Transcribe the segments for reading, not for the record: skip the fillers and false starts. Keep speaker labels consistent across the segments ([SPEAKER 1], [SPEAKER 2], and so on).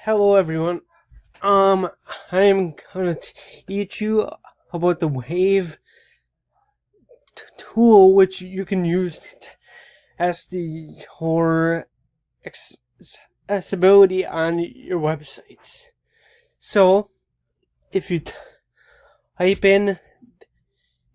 [SPEAKER 1] Hello everyone. I am gonna teach you about the Wave tool, which you can use to test your accessibility on your websites. So, if you type in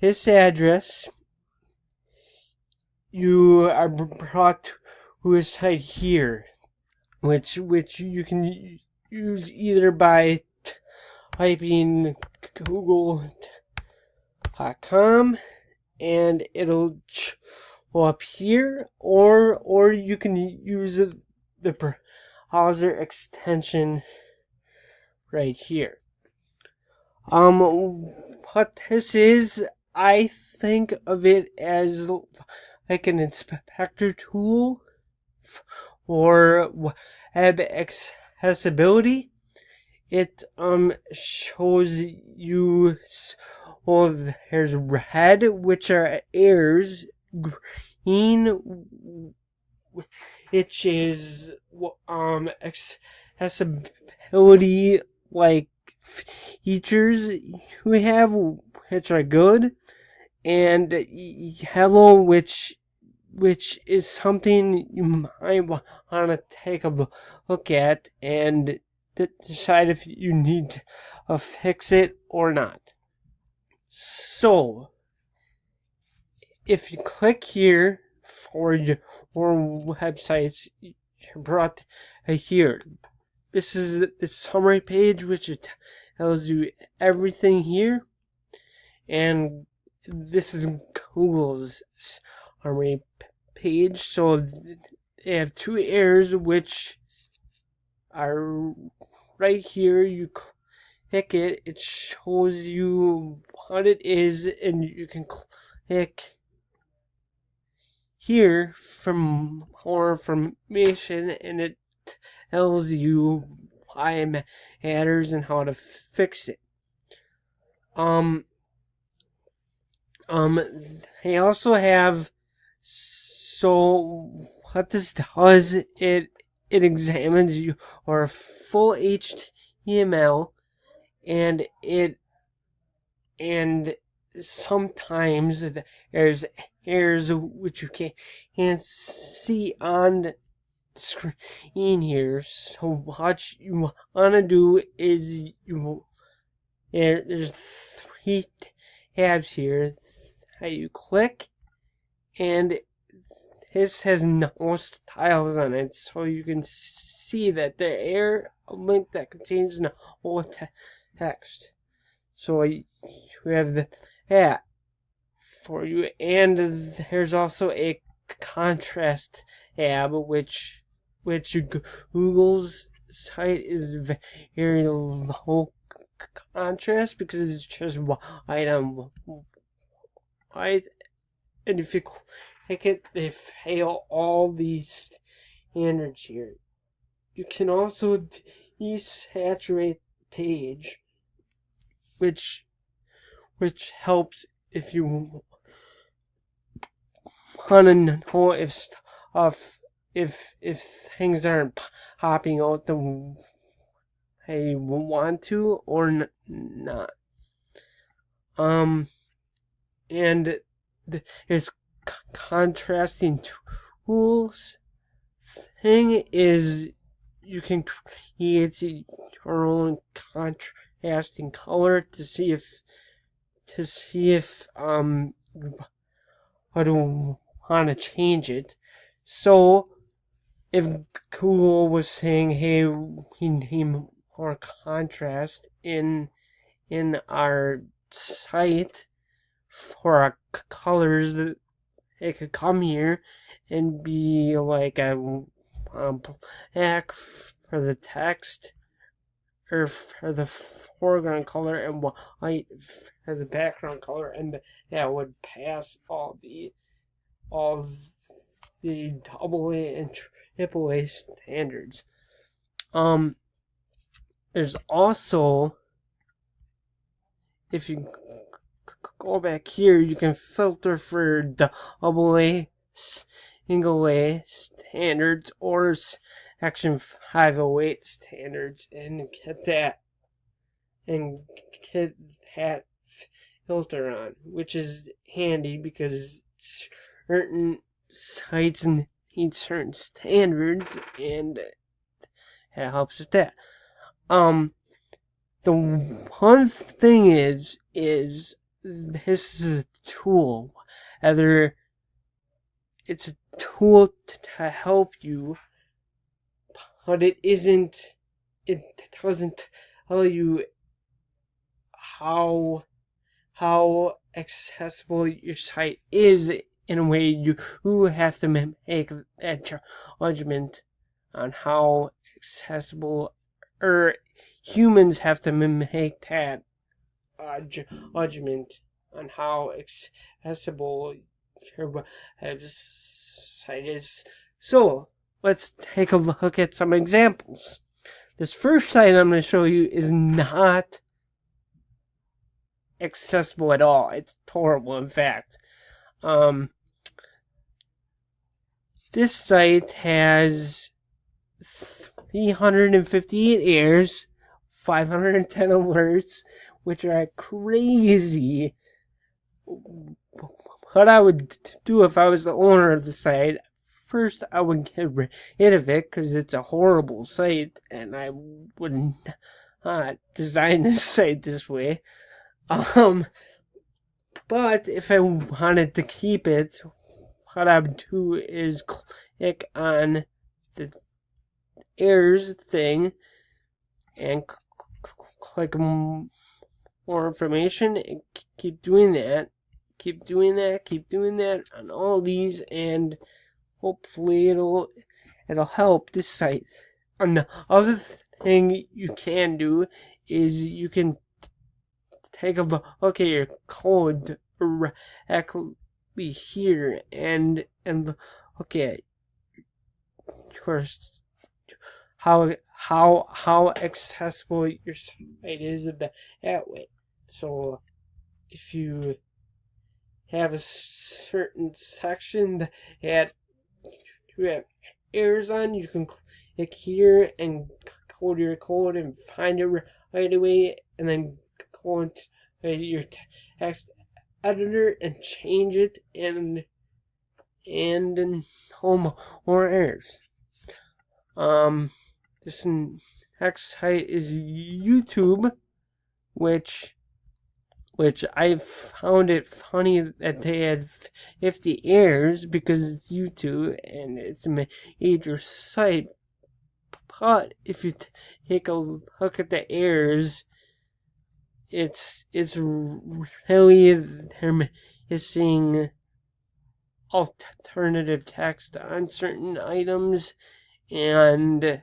[SPEAKER 1] this address, you are brought to a site here, which you can use either by typing google.com and it'll show up here, or you can use the browser extension right here. What this is, I think of it as like an inspector tool for web accessibility. It shows you, well, there's red, which are errors, green, which is accessibility like features you have, which are good, and yellow, which is something you might want to take a look at and decide if you need to fix it or not. So, if you click here for your websites, you're brought here. This is the summary page, which tells you everything here, and this is Google's summary page. So they have two errors, which are right here. You click it, it shows you what it is, and you can click here for more information, and it tells you why it matters and how to fix it. They also have, so what this does, it examines your full HTML, and sometimes there's errors which you can't see on the screen here. So what you want to do is there's three tabs here that you click, and this has no styles on it, so you can see that there is a link that contains no text. So you have that for you, and there's also a contrast tab, which Google's site is very low contrast because it's just white on white, and if you click it, they fail all these standards here. You can also desaturate the page, which helps if you want to know if things aren't popping out the way you want to or not. And this contrasting tools thing is you can create your own contrasting color to see if I don't want to change it. So if Google was saying, hey, we need more contrast in our site for our colors, that it could come here and be like a black for the text, or for the foreground color, and white for the background color, and that would pass all the AA and AAA standards. There's also, if you go back here, you can filter for AA, single A standards, or Section 508 standards and get that filter on, which is handy because certain sites need certain standards, and it helps with that. The one thing is this is a tool. Either it's a tool to help you, but it doesn't tell you how accessible your site is. In a way, you have to make that judgment on how accessible, or humans have to make that judgment on how accessible your website is. So, let's take a look at some examples. This first site I'm going to show you is not accessible at all. It's horrible, in fact. This site has 358 errors, 510 alerts, which are crazy. What I would do if I was the owner of the site, first I would get rid of it because it's a horrible site and I would not design this site this way. But if I wanted to keep it, what I would do is click on the errors thing and click more information and keep doing that on all these, and hopefully it'll help this site. Another thing you can do is you can take a look at your code directly here and look at your how accessible your site is that way. So if you have a certain section that you have errors on, you can click here and code your code and find it right away, and then go into your text editor and change it, and no more errors. This next site is YouTube, which I found it funny that they had 50 errors because it's YouTube and it's a major site. But if you take a look at the errors, it's really they're missing alternative text on certain items, and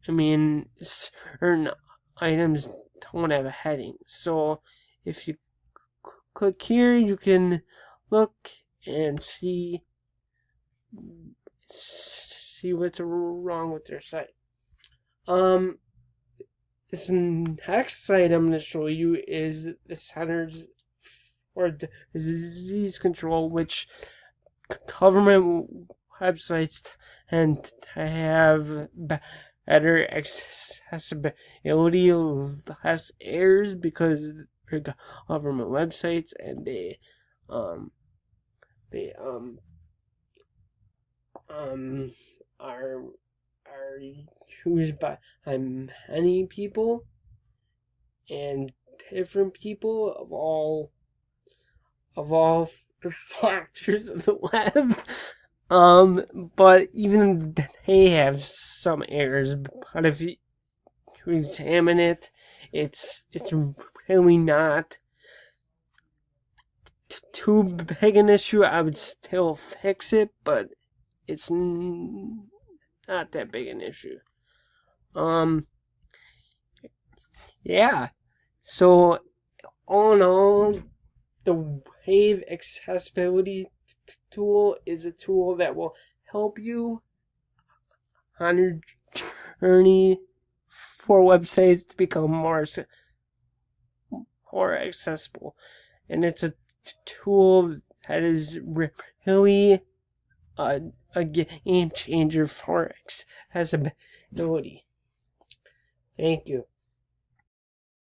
[SPEAKER 1] I mean certain items don't have a heading. So if you click here, you can look and see what's wrong with their site. This next site I'm going to show you is the Centers for Disease Control, which government websites tend to have better accessibility, less errors, because they're government websites and they are used by many people and different people of all factors of the web. But even they have some errors. But if you examine it, it's really not too big an issue. I would still fix it, but it's not that big an issue. Yeah. So, all in all, the Wave Accessibility tool is a tool that will help you on your journey for websites to become more accessible. And it's a tool that is really a game changer for accessibility. Thank you.